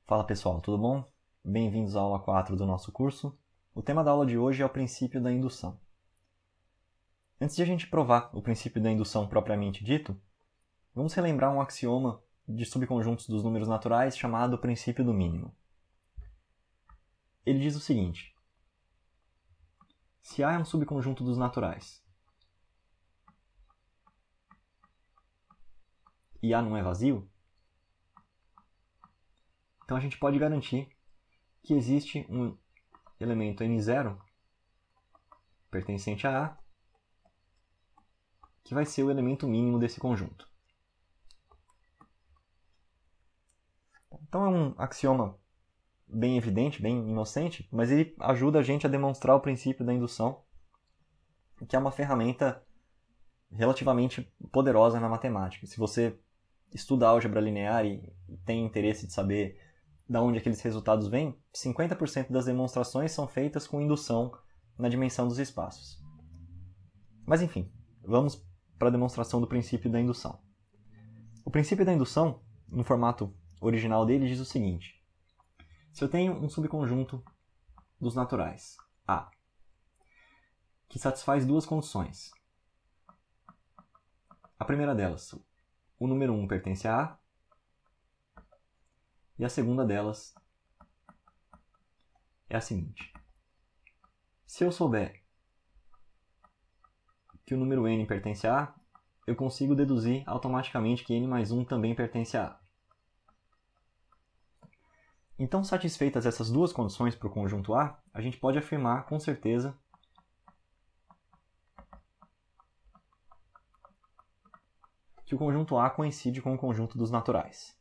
Fala pessoal, tudo bom? Bem-vindos à aula 4 do nosso curso. O tema da aula de hoje é o princípio da indução. Antes de a gente provar o princípio da indução propriamente dito, vamos relembrar um axioma de subconjuntos dos números naturais chamado princípio do mínimo. Ele diz o seguinte: se A é um subconjunto dos naturais e A não é vazio, então a gente pode garantir que existe um elemento n0 pertencente a A que vai ser o elemento mínimo desse conjunto. Então é um axioma bem evidente, bem inocente, mas ele ajuda a gente a demonstrar o princípio da indução, que é uma ferramenta relativamente poderosa na matemática. Se você estuda álgebra linear e tem interesse de saber de onde aqueles resultados vêm, 50% das demonstrações são feitas com indução na dimensão dos espaços. Mas enfim, vamos para a demonstração do princípio da indução. O princípio da indução, no formato original dele, diz o seguinte: se eu tenho um subconjunto dos naturais, A, que satisfaz duas condições. A primeira delas, o número 1 pertence a A, e a segunda delas é a seguinte: se eu souber que o número n pertence a A, eu consigo deduzir automaticamente que n mais 1 também pertence a A. Então, satisfeitas essas duas condições para o conjunto A, a gente pode afirmar com certeza que o conjunto A coincide com o conjunto dos naturais.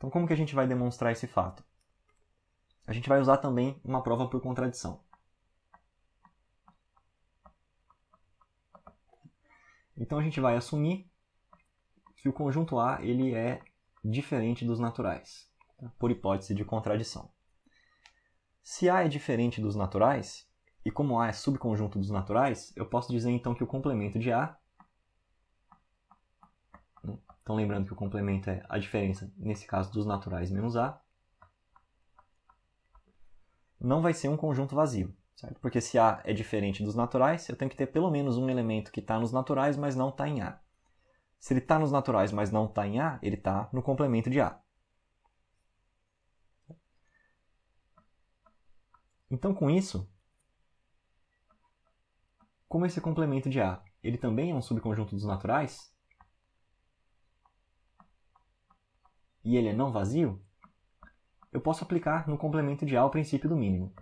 Então, como que a gente vai demonstrar esse fato? A gente vai usar também uma prova por contradição. Então, a gente vai assumir que o conjunto A ele é diferente dos naturais, por hipótese de contradição. Se A é diferente dos naturais, e como A é subconjunto dos naturais, eu posso dizer então que o complemento de A, então lembrando que o complemento é a diferença, nesse caso, dos naturais menos A, não vai ser um conjunto vazio, certo? Porque se A é diferente dos naturais, eu tenho que ter pelo menos um elemento que está nos naturais, mas não está em A. Se ele está nos naturais, mas não está em A, ele está no complemento de A. Então, com isso, como esse complemento de A ele também é um subconjunto dos naturais, e ele é não vazio, eu posso aplicar no complemento de A o princípio do mínimo.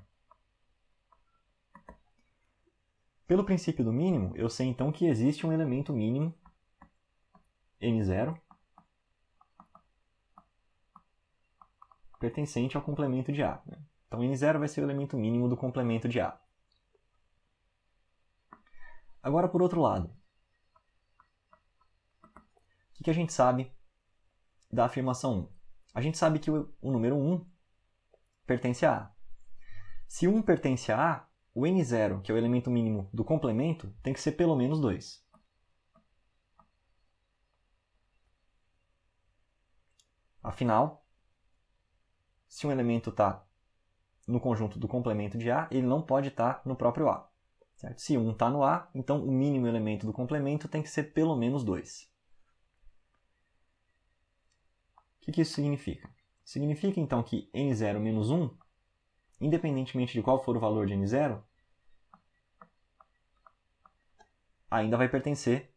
Pelo princípio do mínimo, eu sei então que existe um elemento mínimo, n0, pertencente ao complemento de A. Então, n0 vai ser o elemento mínimo do complemento de A. Agora, por outro lado, o que a gente sabe da afirmação 1? A gente sabe que o número 1 pertence a A. Se 1 pertence a A, o n0, que é o elemento mínimo do complemento, tem que ser pelo menos 2. Afinal, se um elemento está no conjunto do complemento de A, ele não pode estar no próprio A. Certo? Se 1 está no A, então o mínimo elemento do complemento tem que ser pelo menos 2. O que isso significa? Significa, então, que n0 menos 1, independentemente de qual for o valor de n0, ainda vai pertencer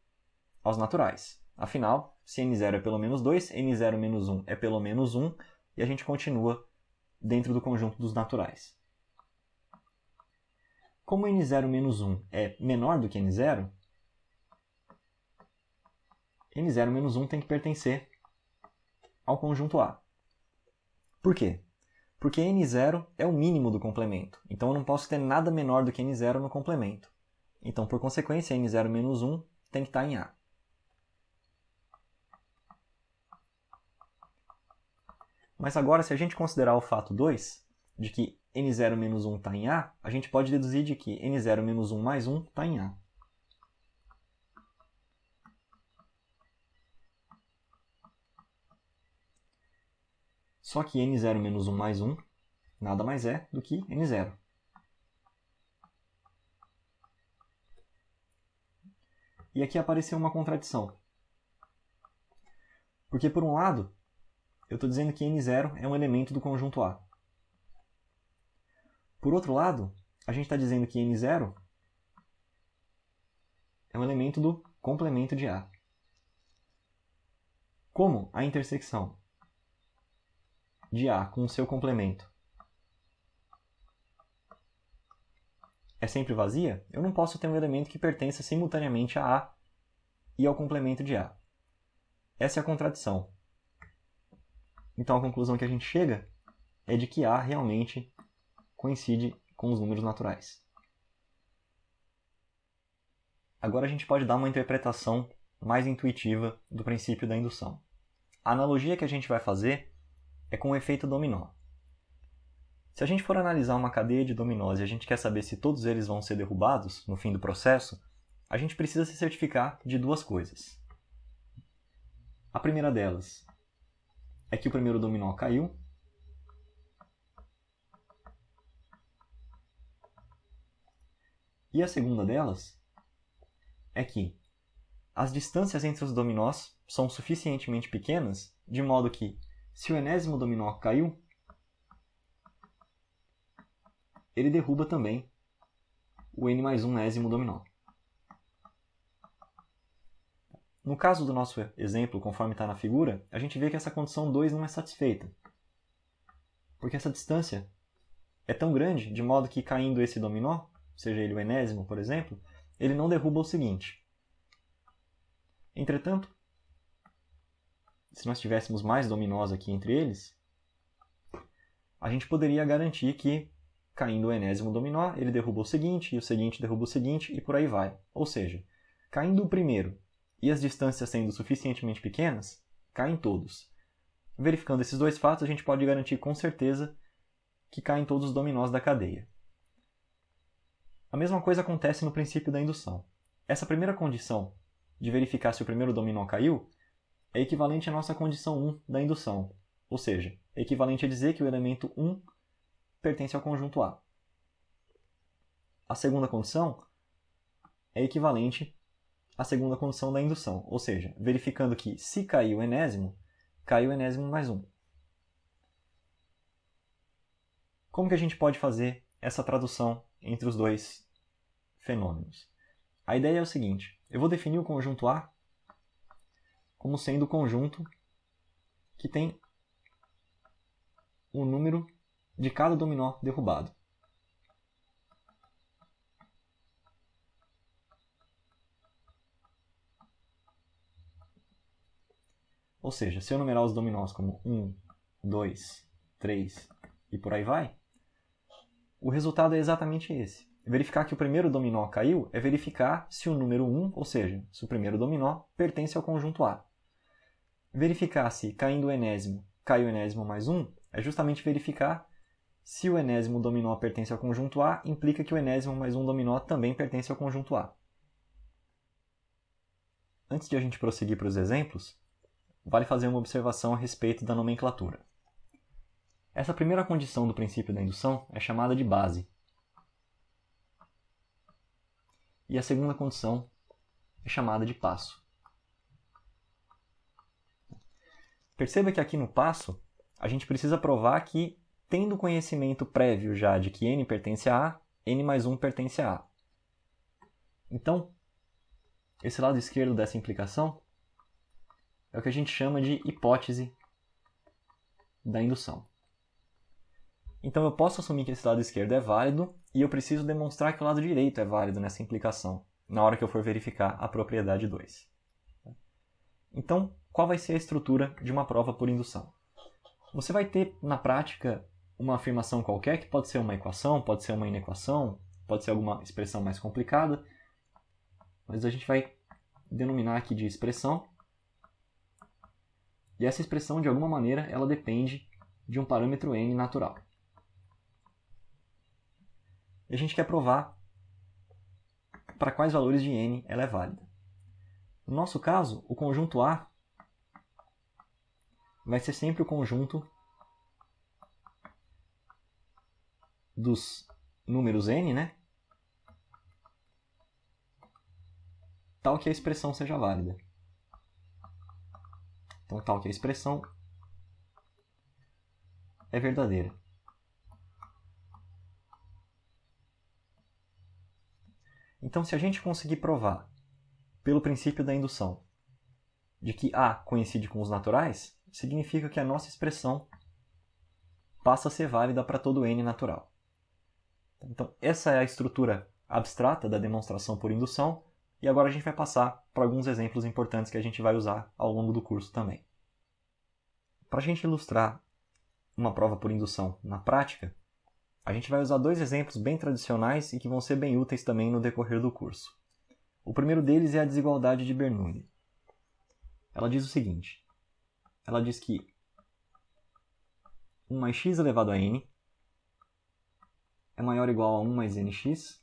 aos naturais. Afinal, se n0 é pelo menos 2, n0 menos 1 é pelo menos 1, e a gente continua dentro do conjunto dos naturais. Como n0 menos 1 é menor do que n0, n0 menos 1 tem que pertencer ao conjunto A. Por quê? Porque n0 é o mínimo do complemento, então eu não posso ter nada menor do que n0 no complemento. Então, por consequência, n0 menos 1 tem que estar em A. Mas agora, se a gente considerar o fato 2, de que n0 menos 1 está em A, a gente pode deduzir de que n0 menos 1 mais 1 está em A. Só que n0 menos 1 mais 1 nada mais é do que n0. E aqui apareceu uma contradição. Porque, por um lado, eu estou dizendo que n0 é um elemento do conjunto A. Por outro lado, a gente está dizendo que n0 é um elemento do complemento de A. Como a intersecção de A com o seu complemento é sempre vazia, eu não posso ter um elemento que pertença simultaneamente a A e ao complemento de A. Essa é a contradição. Então a conclusão que a gente chega é de que A realmente coincide com os números naturais. Agora a gente pode dar uma interpretação mais intuitiva do princípio da indução. A analogia que a gente vai fazer é com o efeito dominó. Se a gente for analisar uma cadeia de dominós e a gente quer saber se todos eles vão ser derrubados no fim do processo, a gente precisa se certificar de duas coisas. A primeira delas é que o primeiro dominó caiu. E a segunda delas é que as distâncias entre os dominós são suficientemente pequenas, de modo que, se o enésimo dominó caiu, ele derruba também o n mais 1º dominó. No caso do nosso exemplo, conforme está na figura, a gente vê que essa condição 2 não é satisfeita. Porque essa distância é tão grande, de modo que caindo esse dominó, seja ele o enésimo, por exemplo, ele não derruba o seguinte. Entretanto, se nós tivéssemos mais dominós aqui entre eles, a gente poderia garantir que, caindo o enésimo dominó, ele derruba o seguinte, e o seguinte derruba o seguinte, e por aí vai. Ou seja, caindo o primeiro e as distâncias sendo suficientemente pequenas, caem todos. Verificando esses dois fatos, a gente pode garantir com certeza que caem todos os dominós da cadeia. A mesma coisa acontece no princípio da indução. Essa primeira condição de verificar se o primeiro dominó caiu é equivalente à nossa condição 1 da indução, ou seja, é equivalente a dizer que o elemento 1 pertence ao conjunto A. A segunda condição é equivalente à segunda condição da indução, ou seja, verificando que se cair o enésimo, cai o enésimo mais 1. Como que a gente pode fazer essa tradução entre os dois fenômenos? A ideia é o seguinte, eu vou definir o conjunto A como sendo o conjunto que tem o número de cada dominó derrubado. Ou seja, se eu numerar os dominós como 1, 2, 3 e por aí vai, o resultado é exatamente esse. Verificar que o primeiro dominó caiu é verificar se o número 1, ou seja, se o primeiro dominó, pertence ao conjunto A. Verificar se, caindo o enésimo, cai o enésimo mais 1, é justamente verificar se o enésimo dominó pertence ao conjunto A, implica que o enésimo mais 1 dominó também pertence ao conjunto A. Antes de a gente prosseguir para os exemplos, vale fazer uma observação a respeito da nomenclatura. Essa primeira condição do princípio da indução é chamada de base. E a segunda condição é chamada de passo. Perceba que aqui no passo, a gente precisa provar que, tendo conhecimento prévio já de que n pertence a A, n mais 1 pertence a A. Então, esse lado esquerdo dessa implicação é o que a gente chama de hipótese da indução. Então eu posso assumir que esse lado esquerdo é válido e eu preciso demonstrar que o lado direito é válido nessa implicação, na hora que eu for verificar a propriedade 2. Então, qual vai ser a estrutura de uma prova por indução? Você vai ter, na prática, uma afirmação qualquer, que pode ser uma equação, pode ser uma inequação, pode ser alguma expressão mais complicada, mas a gente vai denominar aqui de expressão. E essa expressão, de alguma maneira, ela depende de um parâmetro n natural. E a gente quer provar para quais valores de n ela é válida. No nosso caso, o conjunto A vai ser sempre o conjunto dos números n, né? Tal que a expressão seja válida. Então, tal que a expressão é verdadeira. Então, se a gente conseguir provar, pelo princípio da indução, de que A coincide com os naturais, significa que a nossa expressão passa a ser válida para todo n natural. Então, essa é a estrutura abstrata da demonstração por indução, e agora a gente vai passar para alguns exemplos importantes que a gente vai usar ao longo do curso também. Para a gente ilustrar uma prova por indução na prática, a gente vai usar dois exemplos bem tradicionais e que vão ser bem úteis também no decorrer do curso. O primeiro deles é a desigualdade de Bernoulli. Ela diz o seguinte, ela diz que 1 mais x elevado a n é maior ou igual a 1 mais nx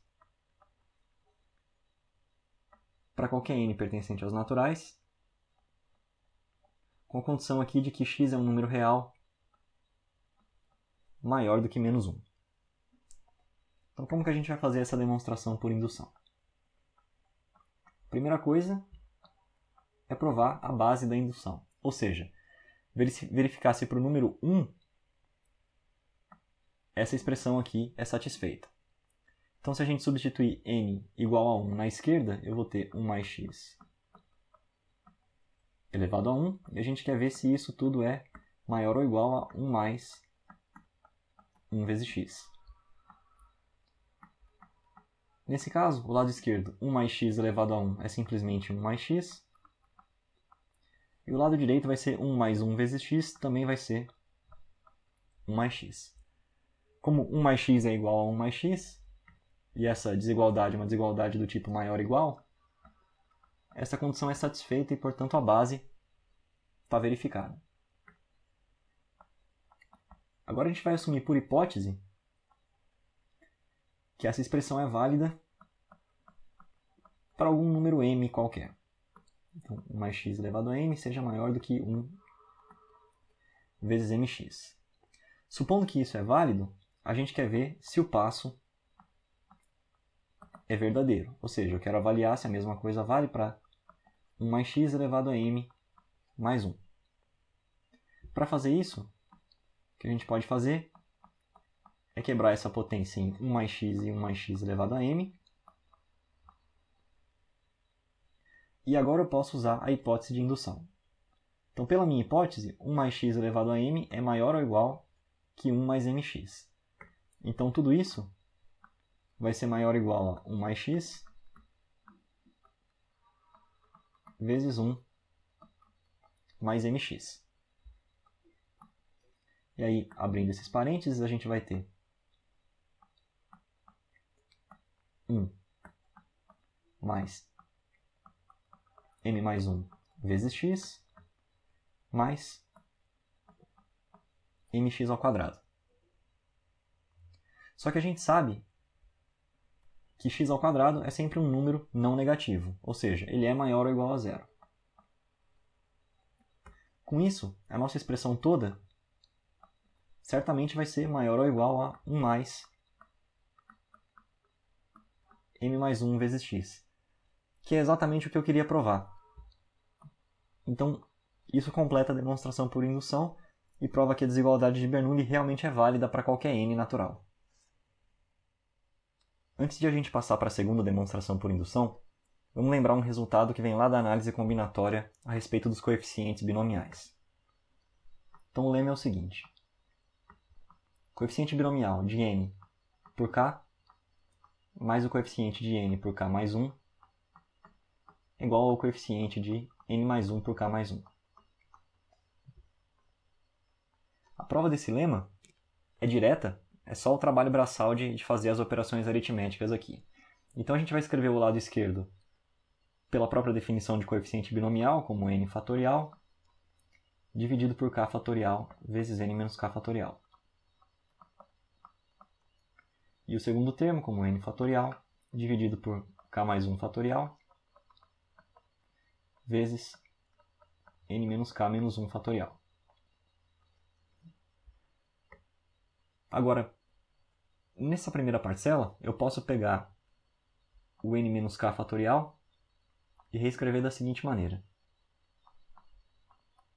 para qualquer n pertencente aos naturais, com a condição aqui de que x é um número real maior do que menos 1. Então, como que a gente vai fazer essa demonstração por indução? Primeira coisa é provar a base da indução, ou seja, verificar se para o número 1 essa expressão aqui é satisfeita. Então, se a gente substituir n igual a 1 na esquerda, eu vou ter 1 mais x elevado a 1, e a gente quer ver se isso tudo é maior ou igual a 1 mais 1 vezes x. Nesse caso, o lado esquerdo, 1 mais x elevado a 1 é simplesmente 1 mais x. E o lado direito vai ser 1 mais 1 vezes x, também vai ser 1 mais x. Como 1 mais x é igual a 1 mais x, e essa desigualdade é uma desigualdade do tipo maior ou igual, essa condição é satisfeita e, portanto, a base está verificada. Agora a gente vai assumir por hipótese que essa expressão é válida para algum número m qualquer. Então, 1 mais x elevado a m seja maior do que 1 vezes mx. Supondo que isso é válido, a gente quer ver se o passo é verdadeiro. Ou seja, eu quero avaliar se a mesma coisa vale para 1 mais x elevado a m mais 1. Para fazer isso, o que a gente pode fazer é quebrar essa potência em 1 mais x e 1 mais x elevado a m. E agora eu posso usar a hipótese de indução. Então, pela minha hipótese, 1 mais x elevado a m é maior ou igual que 1 mais mx. Então, tudo isso vai ser maior ou igual a 1 mais x vezes 1 mais mx. E aí, abrindo esses parênteses, a gente vai ter 1 mais m mais 1 vezes x mais mx ao quadrado. Só que a gente sabe que x ao quadrado é sempre um número não negativo, ou seja, ele é maior ou igual a zero. Com isso, a nossa expressão toda certamente vai ser maior ou igual a 1 mais m mais 1 vezes x, que é exatamente o que eu queria provar. Então, isso completa a demonstração por indução e prova que a desigualdade de Bernoulli realmente é válida para qualquer n natural. Antes de a gente passar para a segunda demonstração por indução, vamos lembrar um resultado que vem lá da análise combinatória a respeito dos coeficientes binomiais. Então, o lema é o seguinte. Coeficiente binomial de n por k mais o coeficiente de n por k mais 1 é igual ao coeficiente de n mais 1 por k mais 1. A prova desse lema é direta, é só o trabalho braçal de fazer as operações aritméticas aqui. Então a gente vai escrever o lado esquerdo pela própria definição de coeficiente binomial, como n fatorial, dividido por k fatorial vezes n menos k fatorial. E o segundo termo, como n fatorial, dividido por k mais 1 fatorial, vezes n menos k menos 1 fatorial. Agora, Nessa primeira parcela, eu posso pegar o n menos k fatorial e reescrever da seguinte maneira.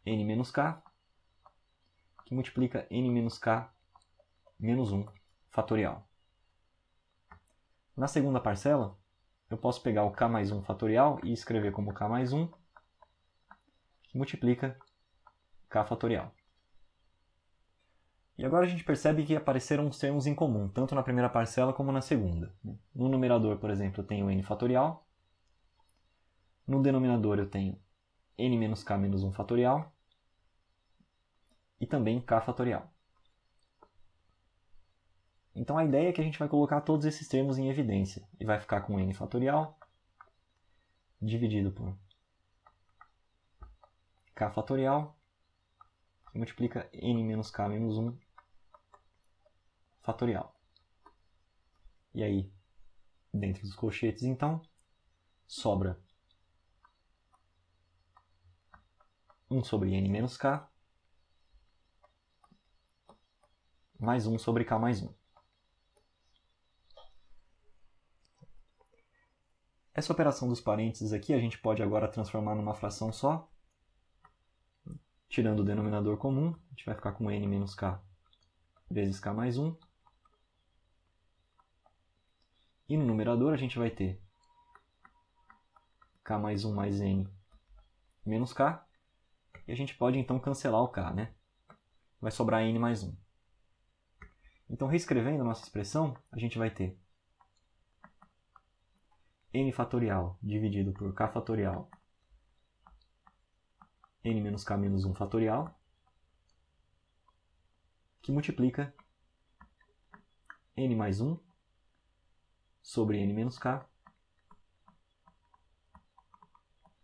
N menos k, que multiplica n menos k menos 1 fatorial. Na segunda parcela, eu posso pegar o k mais 1 fatorial e escrever como k mais 1, que multiplica k fatorial. E agora a gente percebe que apareceram os termos em comum, tanto na primeira parcela como na segunda. No numerador, por exemplo, eu tenho n fatorial. No denominador eu tenho n menos k menos 1 fatorial. E também k fatorial. Então a ideia é que a gente vai colocar todos esses termos em evidência. E vai ficar com n fatorial dividido por k fatorial, que multiplica n menos k menos 1 fatorial. E aí, dentro dos colchetes, então, sobra 1 sobre n menos k mais 1 sobre k mais 1. Essa operação dos parênteses aqui a gente pode agora transformar numa fração só. Tirando o denominador comum, a gente vai ficar com n menos k vezes k mais 1. E no numerador a gente vai ter k mais 1 mais n menos k. E a gente pode então cancelar o k, né? Vai sobrar n mais 1. Então, reescrevendo a nossa expressão, a gente vai ter n fatorial dividido por k fatorial n menos k menos 1 fatorial, que multiplica n mais 1 sobre n menos k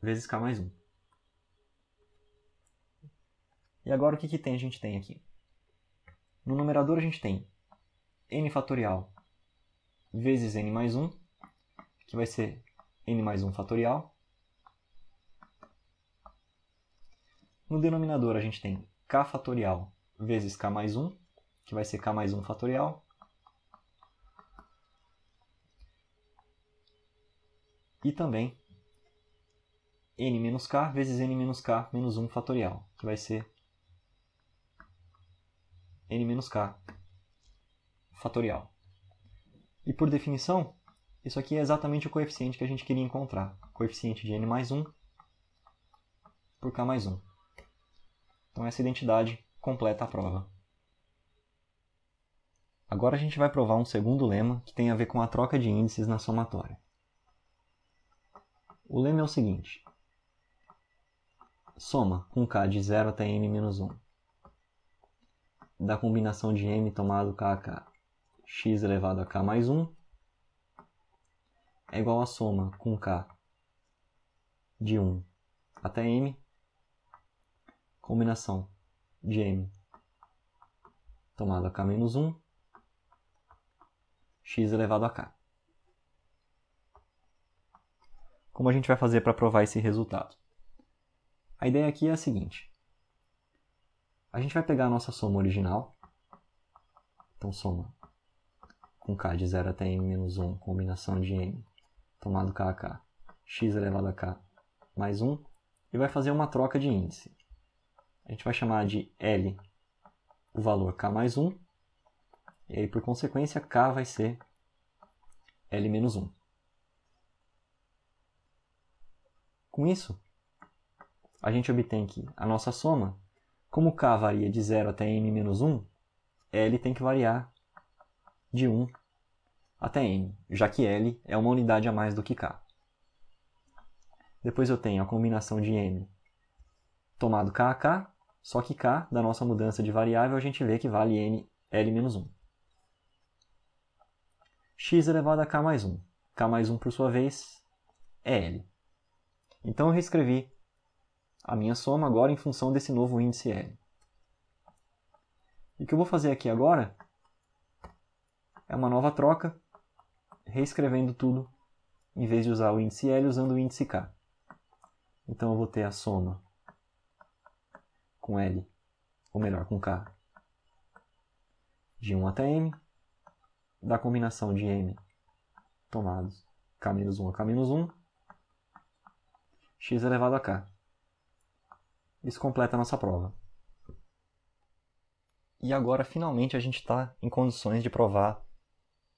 vezes k mais 1. E agora o que a gente tem aqui? No numerador a gente tem n fatorial vezes n mais 1, que vai ser n mais 1 fatorial. No denominador a gente tem k fatorial vezes k mais 1, que vai ser k mais 1 fatorial. E também n menos k vezes n menos k menos 1 fatorial, que vai ser n menos k fatorial. E por definição, isso aqui é exatamente o coeficiente que a gente queria encontrar. Coeficiente de n mais 1 por k mais 1. Então essa identidade completa a prova. Agora a gente vai provar um segundo lema que tem a ver com a troca de índices na somatória. O lema é o seguinte. Soma com k de 0 até m menos 1 da combinação de m tomado k a k x elevado a k mais 1 é igual a soma com k de 1 até m, combinação de m tomado a k menos 1, x elevado a k. Como a gente vai fazer para provar esse resultado? A ideia aqui é a seguinte. A gente vai pegar a nossa soma original. Então, soma com k de 0 até m menos 1, combinação de m tomado k a k, x elevado a k mais 1, e vai fazer uma troca de índice. A gente vai chamar de L o valor k mais 1, e aí, por consequência, k vai ser L menos 1. Com isso, a gente obtém que a nossa soma, como k varia de 0 até m menos 1, L tem que variar de 1 até m, já que L é uma unidade a mais do que k. Depois eu tenho a combinação de m tomado k a k, só que k, da nossa mudança de variável, a gente vê que vale L menos 1. X elevado a k mais 1. K mais 1, por sua vez, é L. Então eu reescrevi a minha soma agora em função desse novo índice L. E o que eu vou fazer aqui agora é uma nova troca, reescrevendo tudo, em vez de usar o índice L, usando o índice K. Então eu vou ter a soma com L, ou melhor, com K, de 1 até M, da combinação de m tomados k-1 a k-1, x elevado a k. Isso completa a nossa prova. E agora, finalmente, a gente está em condições de provar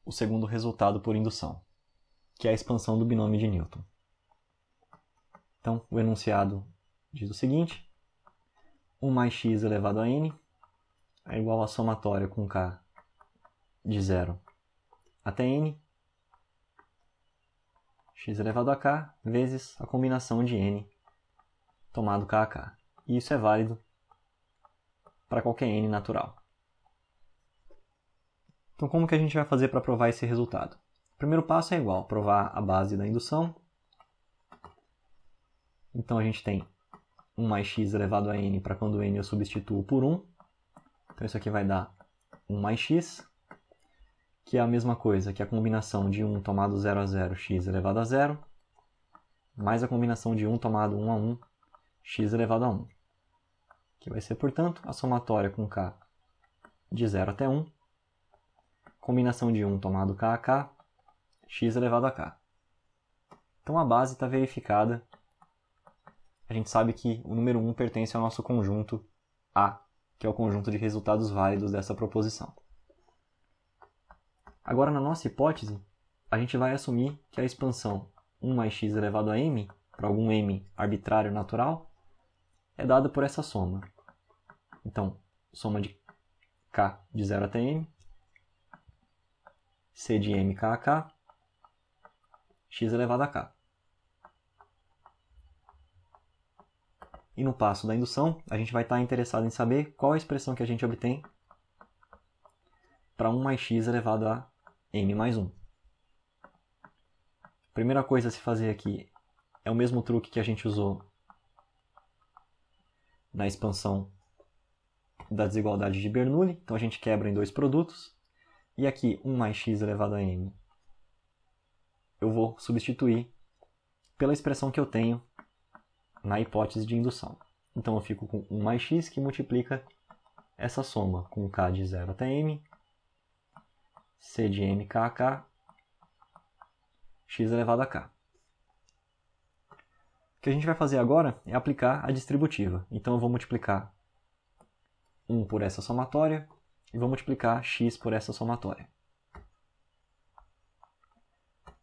o segundo resultado por indução, que é a expansão do binômio de Newton. Então, o enunciado diz o seguinte: 1 mais x elevado a n é igual à somatória com k de 0 até n, x elevado a k, vezes a combinação de n tomado k a k. E isso é válido para qualquer n natural. Então, como que a gente vai fazer para provar esse resultado? O primeiro passo é igual, provar a base da indução. Então, a gente tem 1 mais x elevado a n para quando n eu substituo por 1. Então, isso aqui vai dar 1 mais x, que é a mesma coisa que a combinação de 1 tomado 0 a 0, x elevado a 0, mais a combinação de 1 tomado 1 a 1, x elevado a 1. Que vai ser, portanto, a somatória com k de 0 até 1, combinação de 1 tomado k a k, x elevado a k. Então a base está verificada. A gente sabe que o número 1 pertence ao nosso conjunto A, que é o conjunto de resultados válidos dessa proposição. Agora, na nossa hipótese, a gente vai assumir que a expansão 1 mais x elevado a m, para algum m arbitrário natural, é dada por essa soma. Então, soma de k de 0 até m, c de m k a k, x elevado a k. E no passo da indução, a gente vai estar interessado em saber qual a expressão que a gente obtém para 1 mais x elevado a m mais 1. A primeira coisa a se fazer aqui é o mesmo truque que a gente usou na expansão da desigualdade de Bernoulli. Então a gente quebra em dois produtos. E aqui 1 mais x elevado a m eu vou substituir pela expressão que eu tenho na hipótese de indução. Então eu fico com 1 mais x, que multiplica essa soma com k de 0 até m, c de m k a k, x elevado a k. O que a gente vai fazer agora é aplicar a distributiva. Então eu vou multiplicar 1 por essa somatória e vou multiplicar x por essa somatória.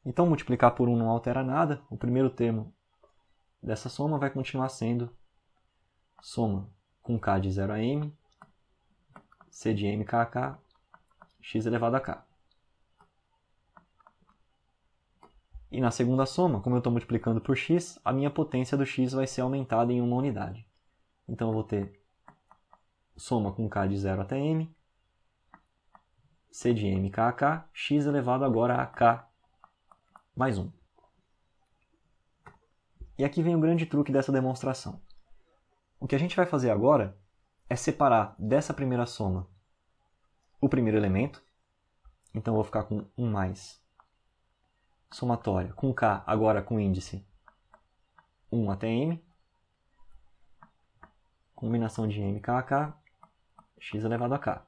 Então multiplicar por 1 não altera nada. O primeiro termo dessa soma vai continuar sendo soma com k de 0 a m, c de m k a k, x elevado a k. E na segunda soma, como eu estou multiplicando por x, a minha potência do x vai ser aumentada em uma unidade. Então eu vou ter soma com k de 0 até m, c de m k a k, x elevado agora a k mais 1. E aqui vem o grande truque dessa demonstração. O que a gente vai fazer agora é separar dessa primeira soma o primeiro elemento. Então eu vou ficar com 1 mais somatória com k agora com índice 1 até m, combinação de m k a k, x elevado a k,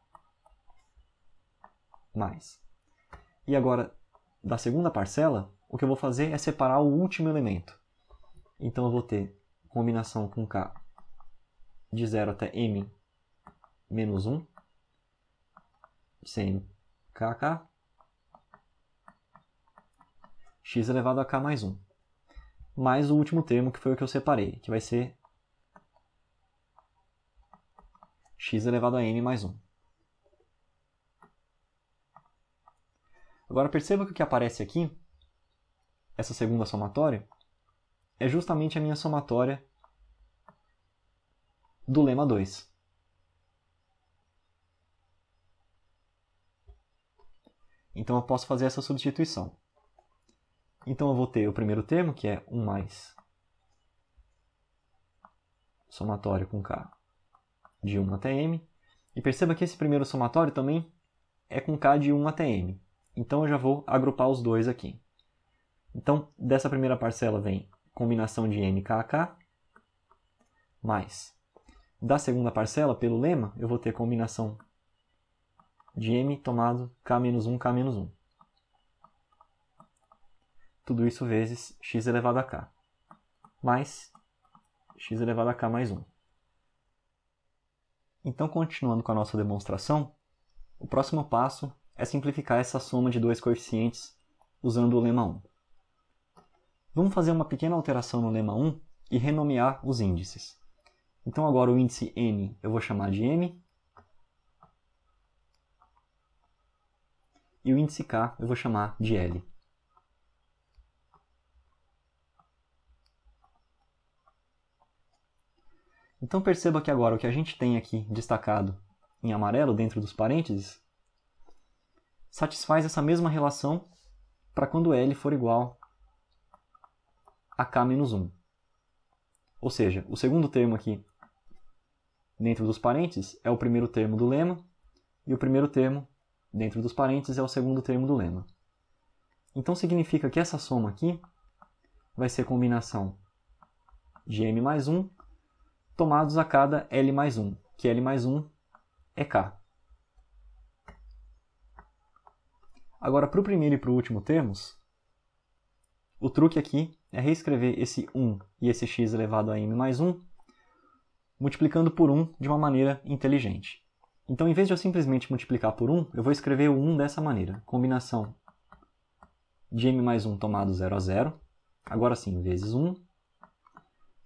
mais. E agora, da segunda parcela, o que eu vou fazer é separar o último elemento. Então eu vou ter combinação com k de 0 até m menos 1, cm k a k, x elevado a k mais 1. Mais o último termo, que foi o que eu separei, que vai ser x elevado a m mais 1. Agora perceba que o que aparece aqui, essa segunda somatória, é justamente a minha somatória do lema 2. Então eu posso fazer essa substituição. Então eu vou ter o primeiro termo, que é 1 mais somatório com k de 1 até m. E perceba que esse primeiro somatório também é com k de 1 até m. Então eu já vou agrupar os dois aqui. Então, dessa primeira parcela vem combinação de m k a k, mais. Da segunda parcela, pelo lema, eu vou ter combinação de m tomado k menos 1, k menos 1. Tudo isso vezes x elevado a k, mais x elevado a k mais 1. Então, continuando com a nossa demonstração, o próximo passo é simplificar essa soma de dois coeficientes usando o lema 1. Vamos fazer uma pequena alteração no lema 1 e renomear os índices. Então agora o índice n eu vou chamar de m, e o índice k eu vou chamar de l. Então perceba que agora o que a gente tem aqui destacado em amarelo dentro dos parênteses satisfaz essa mesma relação para quando L for igual a K menos 1. Ou seja, o segundo termo aqui dentro dos parênteses é o primeiro termo do lema e o primeiro termo dentro dos parênteses é o segundo termo do lema. Então significa que essa soma aqui vai ser combinação de M mais 1 tomados a cada L mais 1, que L mais 1 é K. Agora, para o primeiro e para o último termos, o truque aqui é reescrever esse 1 e esse x elevado a m mais 1, multiplicando por 1 de uma maneira inteligente. Então, em vez de eu simplesmente multiplicar por 1, eu vou escrever o 1 dessa maneira. Combinação de m mais 1 tomado 0 a 0, agora sim, vezes 1,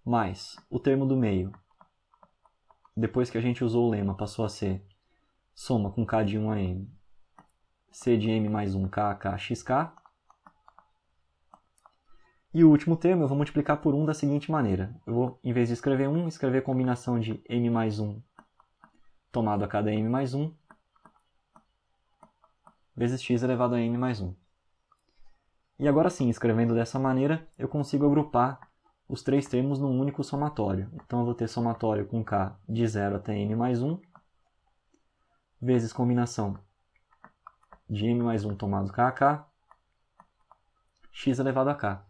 mais o termo do meio, depois que a gente usou o lema, passou a ser soma com k de 1 a m, c de m mais 1 k a k xk. E o último termo eu vou multiplicar por 1 da seguinte maneira. Eu vou, em vez de escrever 1, escrever combinação de m mais 1 tomado a cada m mais 1, vezes x elevado a m mais 1. E agora sim, escrevendo dessa maneira, eu consigo agrupar os três termos num único somatório. Então eu vou ter somatório com k de 0 até m mais 1, vezes combinação de m mais 1 tomado k a k, x elevado a k,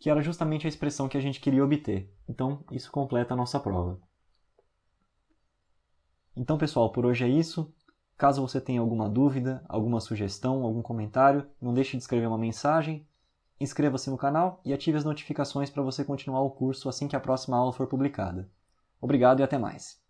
que era justamente a expressão que a gente queria obter. Então isso completa a nossa prova. Então pessoal, por hoje é isso. Caso você tenha alguma dúvida, alguma sugestão, algum comentário, não deixe de escrever uma mensagem. Inscreva-se no canal e ative as notificações para você continuar o curso assim que a próxima aula for publicada. Obrigado e até mais!